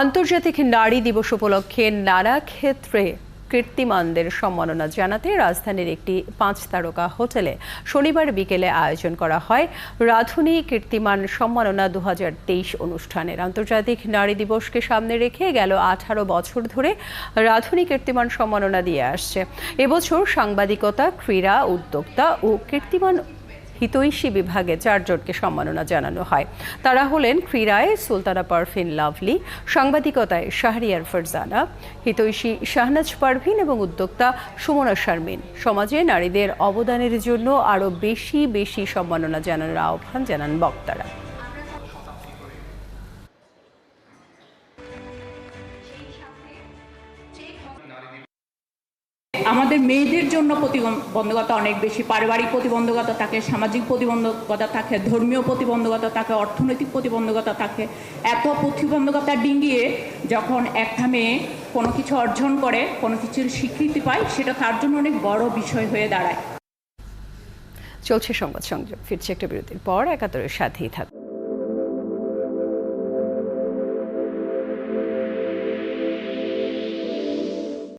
আন্তর্জাতিক নারী দিবস উপলক্ষে নানা ক্ষেত্রে কীর্তিমানদের সম্মাননা জানাতে রাজধানীর একটি 5 তারকা হোটেলে শনিবার বিকেলে আয়োজন করা হয় রাধুনী কীর্তিমান সম্মাননা 2023 অনুষ্ঠানের। আন্তর্জাতিক নারী দিবসকে সামনে রেখে গেল 18 বছর ধরে রাধুনী কীর্তিমান সম্মাননা দিয়ে আসছে। এবছর সাংবাদিকতা, ক্রীড়া, উদ্যোক্তা ও কীর্তিমান হিতৈষী বিভাগে 4 জনকে সম্মাননা জানানো হয়। তারা হলেন ক্রীড়ায় সুলতানা পারভিন লাভলি, সাংবাদিকতায় শাহরিয়ার ফারজানা, হিতৈষী শাহনাজ পারভিন এবং উদ্যোক্তা সুমনা শারমিন। সমাজে নারীদের অবদানের জন্য আরও বেশি সম্মাননা জানানোর আহ্বান জানান বক্তারা। আমাদের মেয়েদের জন্য প্রতিবন্ধকতা অনেক বেশি, পারিবারিক প্রতিবন্ধকতা থাকে, সামাজিক প্রতিবন্ধকতা থাকে, ধর্মীয় প্রতিবন্ধকতা থাকে, অর্থনৈতিক প্রতিবন্ধকতা থাকে। এত প্রতিবন্ধকতা ডিঙ্গিয়ে যখন একটা মেয়ে কোনো কিছু অর্জন করে, কোনো কিছুর স্বীকৃতি পায়, সেটা তার জন্য অনেক বড় বিষয় হয়ে দাঁড়ায়। চলছে সংবাদ সংযোগ, ফিরছে একটা বিরতির পর। 71-এর সাথেই থাকুন।